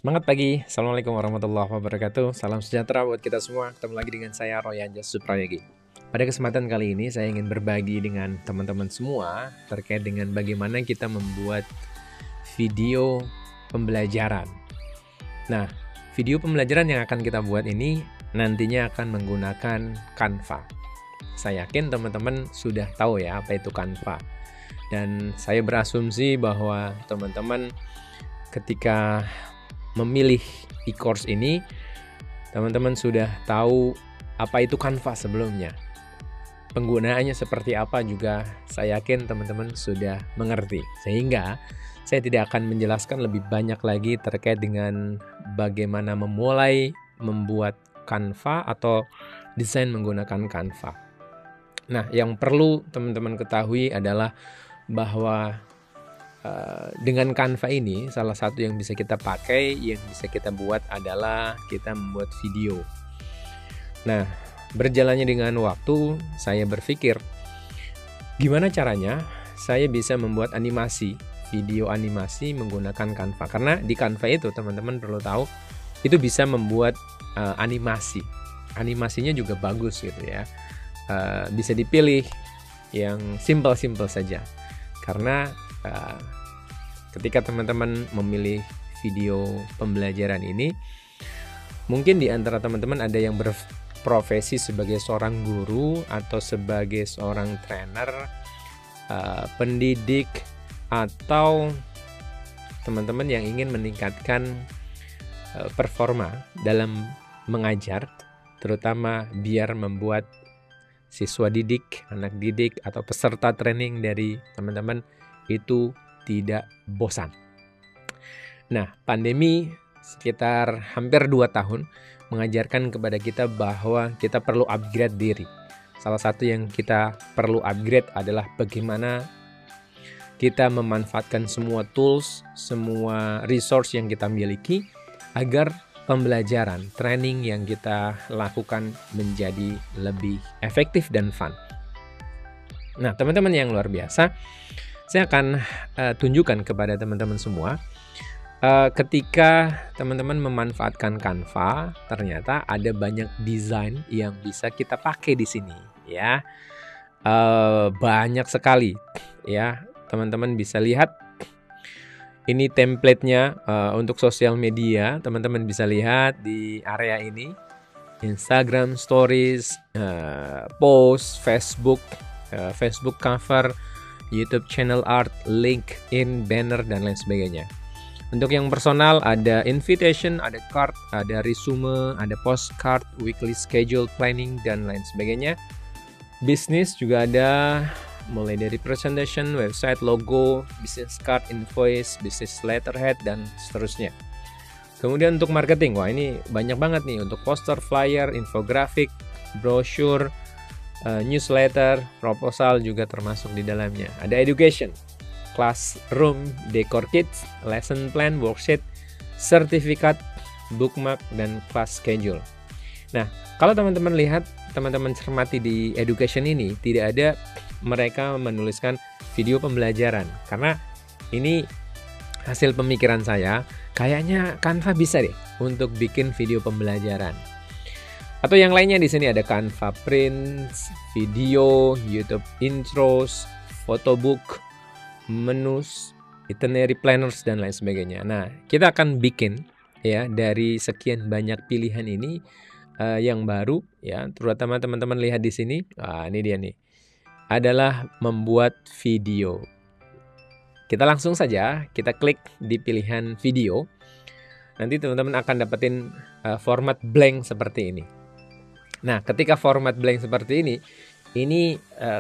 Semangat pagi, Assalamualaikum warahmatullahi wabarakatuh. Salam sejahtera buat kita semua. Ketemu lagi dengan saya Roy Anjas Suprayagi. Pada kesempatan kali ini saya ingin berbagi dengan teman-teman semua terkait dengan bagaimana kita membuat video pembelajaran. Nah, video pembelajaran yang akan kita buat ini nantinya akan menggunakan Canva. Saya yakin teman-teman sudah tahu ya apa itu Canva. Dan saya berasumsi bahwa teman-teman ketika memilih e-course ini, teman-teman sudah tahu apa itu Canva sebelumnya. Penggunaannya seperti apa juga saya yakin teman-teman sudah mengerti. Sehingga saya tidak akan menjelaskan lebih banyak lagi terkait dengan bagaimana memulai membuat Canva atau desain menggunakan Canva. Nah, yang perlu teman-teman ketahui adalah bahwa dengan Canva ini salah satu yang bisa kita pakai, yang bisa kita buat adalah kita membuat video. Nah, berjalannya dengan waktu saya berpikir gimana caranya saya bisa membuat animasi, video animasi menggunakan Canva. Karena di Canva itu teman-teman perlu tahu itu bisa membuat animasi. Animasinya juga bagus gitu ya. Bisa dipilih yang simple-simple saja. Karena ketika teman-teman memilih video pembelajaran ini, mungkin di antara teman-teman ada yang berprofesi sebagai seorang guru atau sebagai seorang trainer, pendidik, atau teman-teman yang ingin meningkatkan performa dalam mengajar, terutama biar membuat siswa didik, anak didik, atau peserta training dari teman-teman itu tidak bosan. Nah, pandemi sekitar hampir 2 tahun mengajarkan kepada kita bahwa kita perlu upgrade diri. Salah satu yang kita perlu upgrade adalah bagaimana kita memanfaatkan semua tools, semua resource yang kita miliki agar pembelajaran, training yang kita lakukan menjadi lebih efektif dan fun. Nah, teman-teman yang luar biasa, saya akan tunjukkan kepada teman-teman semua ketika teman-teman memanfaatkan Canva, ternyata ada banyak desain yang bisa kita pakai di sini ya. Banyak sekali ya. Teman-teman bisa lihat ini template-nya untuk sosial media. Teman-teman bisa lihat di area ini. Instagram Stories, post, Facebook cover, YouTube channel art, LinkedIn, banner, dan lain sebagainya. Untuk yang personal ada invitation, ada card, ada resume, ada postcard, weekly schedule planning, dan lain sebagainya. Bisnis juga ada, mulai dari presentation, website, logo, business card, invoice, business letterhead, dan seterusnya. Kemudian untuk marketing, wah ini banyak banget nih untuk poster, flyer, infografik, brochure, newsletter, proposal juga termasuk di dalamnya. Ada education, classroom, decor kits, lesson plan, worksheet, sertifikat, bookmark, dan class schedule. Nah, kalau teman-teman lihat, teman-teman cermati di education ini, tidak ada mereka menuliskan video pembelajaran. Karena ini hasil pemikiran saya, kayaknya Canva bisa deh untuk bikin video pembelajaran. Atau yang lainnya di sini ada Canva Prints, video, YouTube intros, photobook, menus, itinerary planners, dan lain sebagainya. Nah, kita akan bikin ya dari sekian banyak pilihan ini yang baru ya, terutama teman-teman lihat di sini. Wah, ini dia nih. Adalah membuat video. Kita langsung saja kita klik di pilihan video. Nanti teman-teman akan dapetin format blank seperti ini. Nah, ketika format blank seperti ini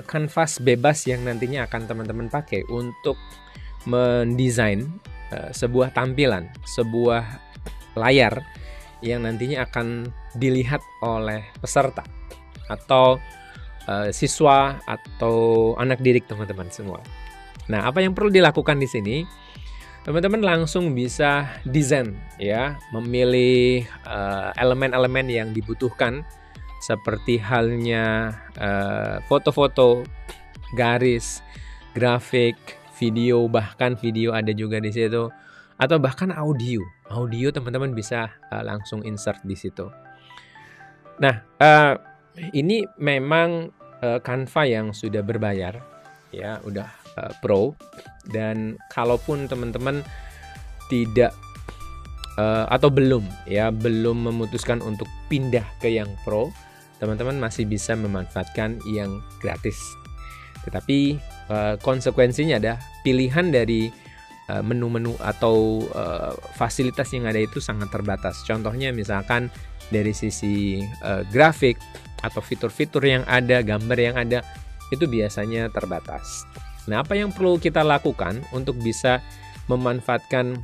kanvas bebas yang nantinya akan teman-teman pakai untuk mendesain sebuah tampilan, sebuah layar yang nantinya akan dilihat oleh peserta atau siswa atau anak didik teman-teman semua. Nah, apa yang perlu dilakukan di sini? Teman-teman langsung bisa desain ya, memilih elemen-elemen yang dibutuhkan. Seperti halnya foto-foto, garis, grafik, video, bahkan video ada juga di situ. atau bahkan audio. Audio teman-teman bisa langsung insert di situ. Nah, ini memang Canva yang sudah berbayar, ya, udah pro. Dan kalaupun teman-teman tidak atau belum memutuskan untuk pindah ke yang pro, teman-teman masih bisa memanfaatkan yang gratis. Tetapi konsekuensinya ada pilihan dari menu-menu atau fasilitas yang ada itu sangat terbatas. Contohnya misalkan dari sisi grafik atau fitur-fitur yang ada, gambar yang ada, itu biasanya terbatas. Nah, apa yang perlu kita lakukan untuk bisa memanfaatkan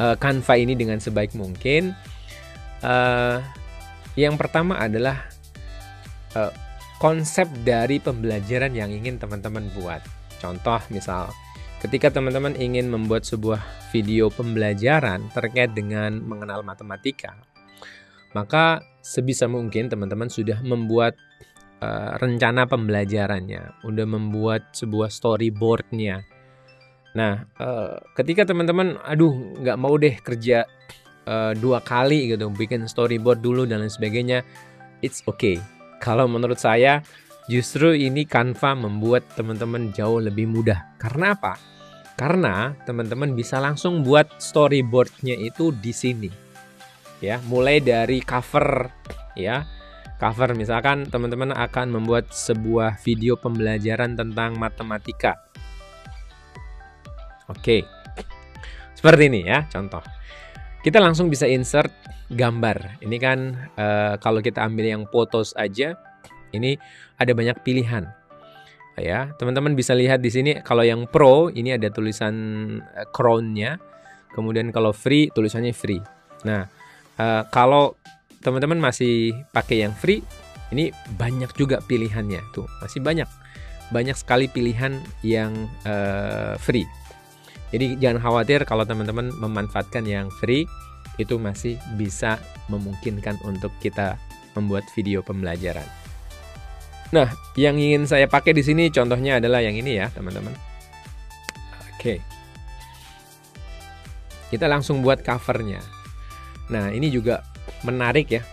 Canva ini dengan sebaik mungkin? Yang pertama adalah konsep dari pembelajaran yang ingin teman-teman buat. Contoh misal, ketika teman-teman ingin membuat sebuah video pembelajaran terkait dengan mengenal matematika, maka sebisa mungkin teman-teman sudah membuat rencana pembelajarannya, udah membuat sebuah storyboardnya. Nah, ketika teman-teman, nggak mau deh kerja 2 kali gitu, bikin storyboard dulu dan lain sebagainya, it's okay. Kalau menurut saya, justru ini Canva membuat teman-teman jauh lebih mudah. Karena apa? Karena teman-teman bisa langsung buat storyboardnya itu di sini. Ya, mulai dari cover, ya. Cover misalkan teman-teman akan membuat sebuah video pembelajaran tentang matematika. Oke. Seperti ini ya, contoh. Kita langsung bisa insert gambar. Ini kan kalau kita ambil yang fotos aja, ini ada banyak pilihan. Ya, teman-teman bisa lihat di sini kalau yang pro ini ada tulisan crown-nya. Kemudian kalau free tulisannya free. Nah, kalau teman-teman masih pakai yang free, ini banyak juga pilihannya tuh, masih banyak sekali pilihan yang free. Jadi jangan khawatir kalau teman-teman memanfaatkan yang free, itu masih bisa memungkinkan untuk kita membuat video pembelajaran. Nah, yang ingin saya pakai di sini contohnya adalah yang ini ya, teman-teman. Oke. Kita langsung buat covernya. Nah, ini juga menarik ya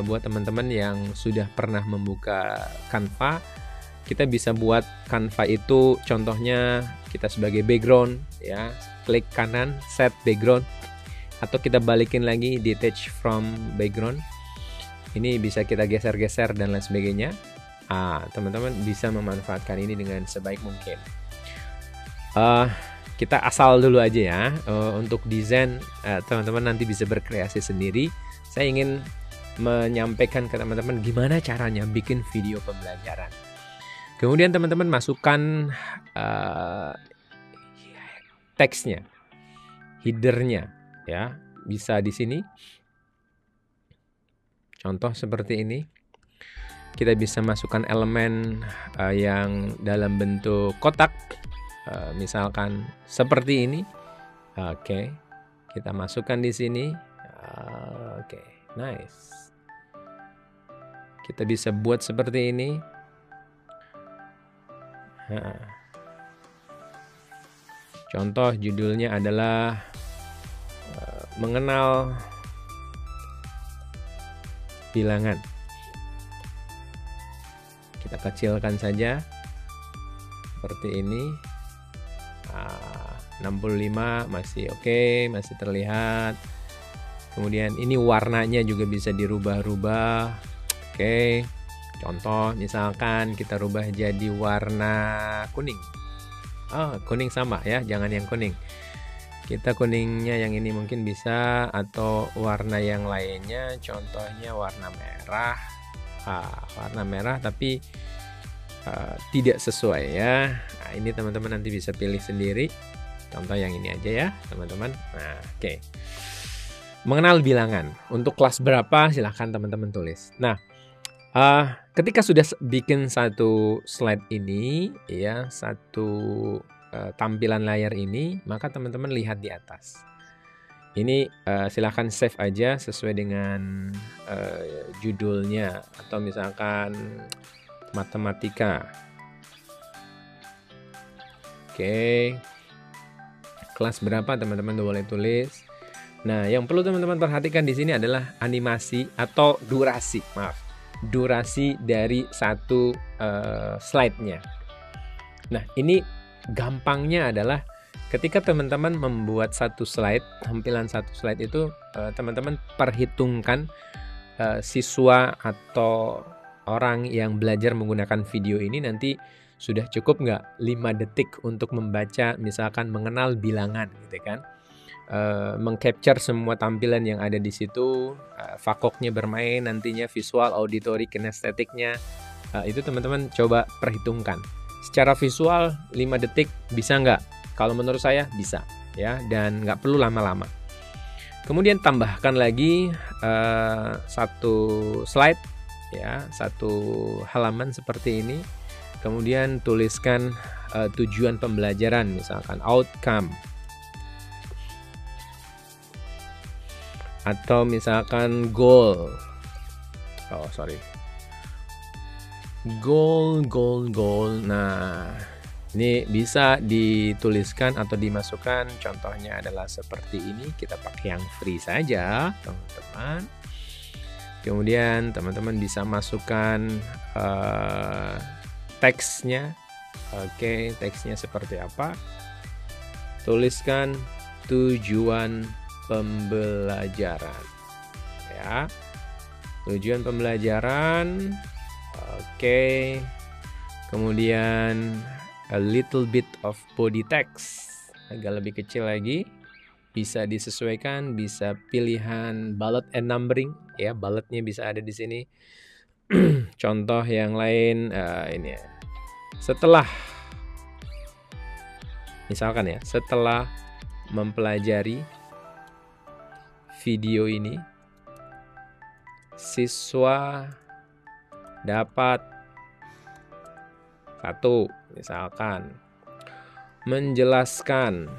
buat teman-teman yang sudah pernah membuka Canva. Kita bisa buat Canva itu contohnya kita sebagai background ya, klik kanan set background, atau kita balikin lagi detach from background. Ini bisa kita geser-geser dan lain sebagainya. Teman-teman bisa memanfaatkan ini dengan sebaik mungkin. Kita asal dulu aja ya. Untuk desain teman-teman nanti bisa berkreasi sendiri. Saya ingin menyampaikan ke teman-teman gimana caranya bikin video pembelajaran. Kemudian teman-teman masukkan teksnya, headernya ya, bisa di sini. Contoh seperti ini. Kita bisa masukkan elemen yang dalam bentuk kotak, misalkan seperti ini. Oke, kita masukkan di sini. Oke, nice. Kita bisa buat seperti ini. Contoh judulnya adalah mengenal bilangan. Kita kecilkan saja seperti ini. 65 masih oke, masih terlihat. Kemudian ini warnanya juga bisa dirubah-rubah. Oke. Contoh misalkan kita rubah jadi warna kuning. Kuning sama ya, jangan yang kuning. Kita kuningnya yang ini mungkin bisa, atau warna yang lainnya, contohnya warna merah. Warna merah tapi tidak sesuai ya. Nah, ini teman-teman nanti bisa pilih sendiri. Contoh yang ini aja ya, teman-teman. Nah, oke. Mengenal bilangan. Untuk kelas berapa silahkan teman-teman tulis. Nah, ketika sudah bikin satu slide ini ya, satu tampilan layar ini, maka teman-teman lihat di atas. Ini silahkan save aja sesuai dengan judulnya, atau misalkan matematika. Oke. kelas berapa teman-teman boleh tulis. Nah, yang perlu teman-teman perhatikan di sini adalah animasi atau durasi, durasi dari satu slide-nya. Nah, ini gampangnya adalah ketika teman-teman membuat satu slide, tampilan satu slide itu teman-teman perhitungkan siswa atau orang yang belajar menggunakan video ini nanti sudah cukup nggak 5 detik untuk membaca, misalkan mengenal bilangan gitu kan. Mengcapture semua tampilan yang ada di situ, fakoknya bermain, nantinya visual, auditory, kinestetiknya, itu teman-teman coba perhitungkan. Secara visual 5 detik bisa nggak? Kalau menurut saya bisa ya, dan nggak perlu lama-lama. Kemudian tambahkan lagi satu slide ya, satu halaman seperti ini. Kemudian tuliskan tujuan pembelajaran, misalkan outcome. Atau misalkan goal. Goal. Nah, ini bisa dituliskan atau dimasukkan. Contohnya adalah seperti ini. Kita pakai yang free saja, teman-teman. Kemudian teman-teman bisa masukkan teksnya. Oke, teksnya seperti apa? Tuliskan tujuan pembelajaran ya, tujuan pembelajaran. Oke, kemudian a little bit of body text, agak lebih kecil lagi, bisa disesuaikan, bisa pilihan bullet and numbering ya, bulletnya bisa ada di sini. Contoh yang lain ini ya, misalkan ya, setelah mempelajari video ini, siswa dapat 1, misalkan menjelaskan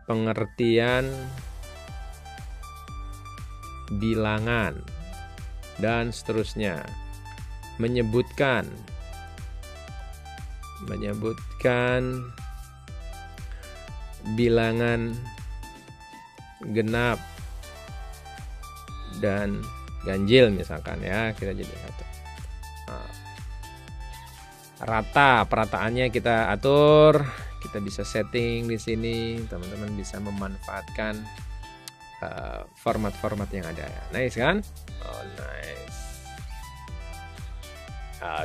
pengertian bilangan dan seterusnya, menyebutkan bilangan genap dan ganjil misalkan ya, kita jadi satu. Rata, perataannya kita atur, kita bisa setting di sini. Teman-teman bisa memanfaatkan format-format yang ada. Nice kan? Oh nice.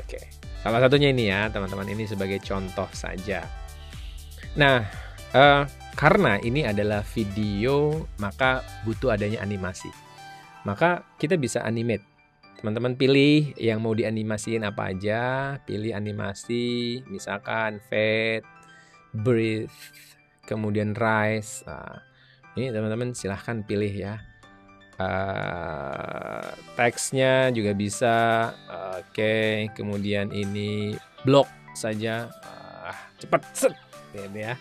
Oke, salah satunya ini ya teman-teman, ini sebagai contoh saja. Nah, karena ini adalah video, maka butuh adanya animasi. Maka kita bisa animate. Teman-teman pilih yang mau dianimasiin apa aja. Pilih animasi, misalkan fade, breathe, kemudian rise. Nah, ini teman-teman silahkan pilih ya. Teksnya juga bisa. Oke, kemudian ini blok saja. Cepat set gitu ya.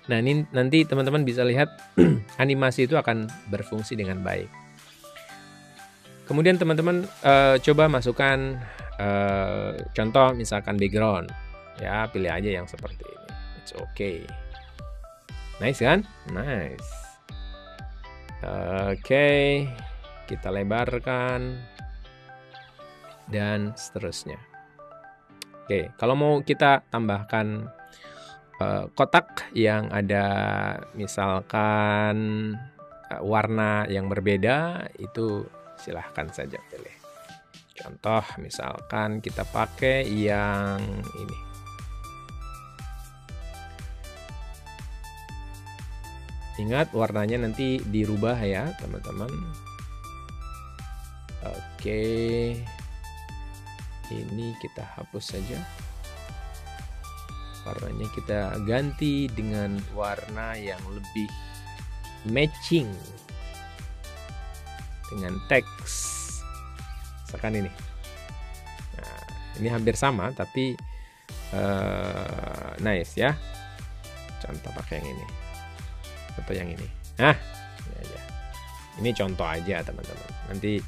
Nah, ini nanti teman-teman bisa lihat animasi itu akan berfungsi dengan baik. Kemudian teman-teman coba masukkan contoh misalkan background. Ya, pilih aja yang seperti ini. It's okay. Nice kan? Nice. Oke, kita lebarkan dan seterusnya. Oke, kalau mau kita tambahkan kotak yang ada misalkan warna yang berbeda, itu silahkan saja pilih. Contoh misalkan kita pakai yang ini. Ingat warnanya nanti dirubah ya teman-teman. Oke, ini kita hapus saja. Warnanya kita ganti dengan warna yang lebih matching dengan teks. Misalkan ini. Nah, ini hampir sama tapi nice ya. Contoh pakai yang ini atau yang ini. Nah, ini aja. Ini contoh aja teman-teman. Nanti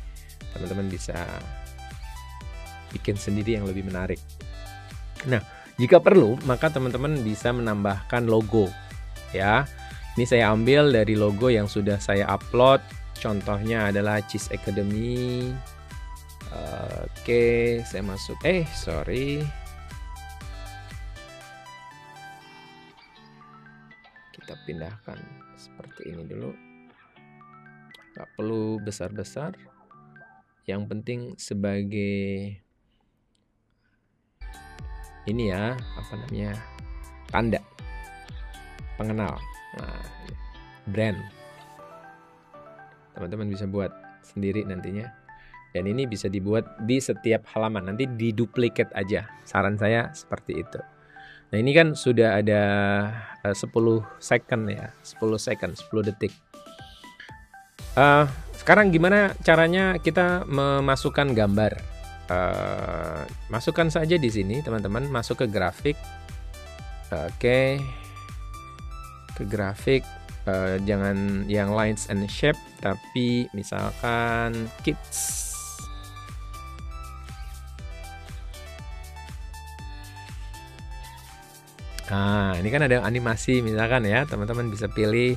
teman-teman bisa bikin sendiri yang lebih menarik. Nah, Jika perlu, maka teman-teman bisa menambahkan logo ya. Ini saya ambil dari logo yang sudah saya upload. Contohnya adalah Cheese Academy. Oke, saya masuk. Sorry. Kita pindahkan seperti ini dulu. Nggak perlu besar-besar. Yang penting sebagai ini ya, apa namanya, tanda pengenal. Nah, brand. Teman-teman bisa buat sendiri nantinya. Dan ini bisa dibuat di setiap halaman. Nanti diduplikat aja. Saran saya seperti itu. Nah, ini kan sudah ada 10 second ya. 10 second, 10 detik. Sekarang gimana caranya kita memasukkan gambar? Masukkan saja di sini teman-teman, masuk ke grafik. Oke, ke grafik, jangan yang lines and shape, tapi misalkan kids. Nah, ini kan ada animasi misalkan ya, teman-teman bisa pilih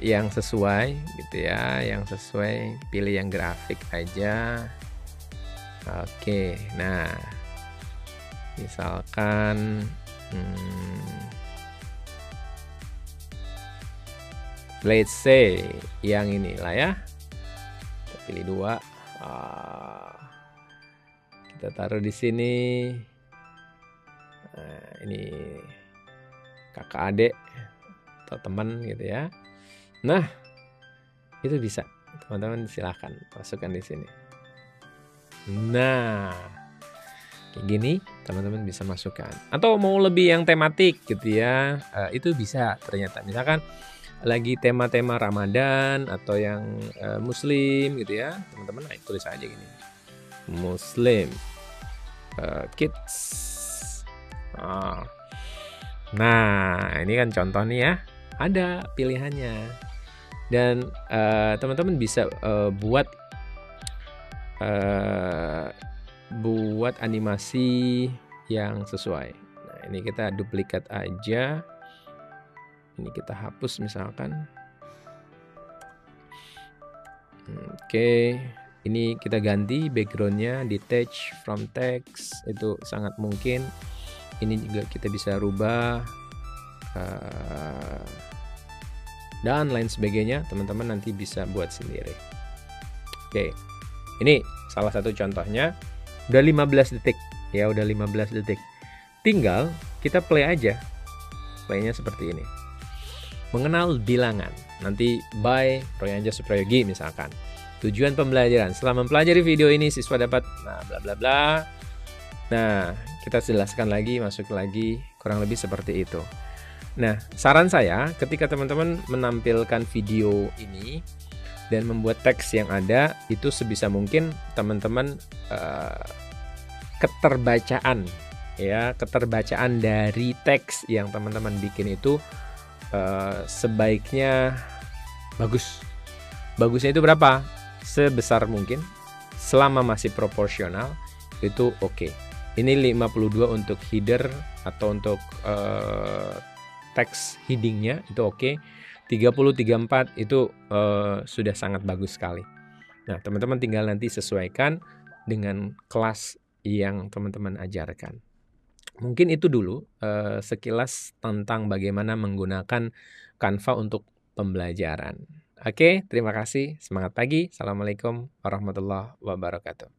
yang sesuai gitu ya, yang sesuai, pilih yang grafik aja. Oke, nah misalkan let's say yang inilah ya, kita pilih 2, kita taruh di sini. Nah, ini kakak adik atau teman gitu ya. Nah, itu bisa teman-teman, silahkan masukkan di sini. Nah, kayak gini teman-teman bisa masukkan. Atau mau lebih yang tematik gitu ya, itu bisa ternyata. Misalkan lagi tema-tema Ramadan atau yang Muslim gitu ya, teman-teman tulis aja gini, Muslim Kids. Nah, ini kan contoh nih ya, ada pilihannya. Dan teman-teman bisa buat animasi yang sesuai. Nah, ini kita duplikat aja. Ini kita hapus misalkan. Oke, ini kita ganti backgroundnya, detach from text, itu sangat mungkin. Ini juga kita bisa rubah dan lain sebagainya. Teman-teman nanti bisa buat sendiri. Oke, ini salah satu contohnya. Udah 15 detik ya, udah 15 detik. Tinggal kita play aja. Playnya seperti ini. Mengenal bilangan. Nanti by Royanjas Suprayogi misalkan. Tujuan pembelajaran. Setelah mempelajari video ini siswa dapat bla bla bla. Nah, kita jelaskan lagi, masuk lagi, kurang lebih seperti itu. Nah, saran saya ketika teman-teman menampilkan video ini dan membuat teks yang ada, itu sebisa mungkin teman-teman keterbacaan dari teks yang teman-teman bikin itu sebaiknya bagus. Bagusnya itu berapa? Sebesar mungkin, selama masih proporsional itu oke. Ini 52 untuk header atau untuk teks headingnya itu oke. 30-34 itu sudah sangat bagus sekali. Nah, teman-teman tinggal nanti sesuaikan dengan kelas yang teman-teman ajarkan. Mungkin itu dulu sekilas tentang bagaimana menggunakan Canva untuk pembelajaran. Oke, terima kasih. Semangat pagi. Assalamualaikum warahmatullahi wabarakatuh.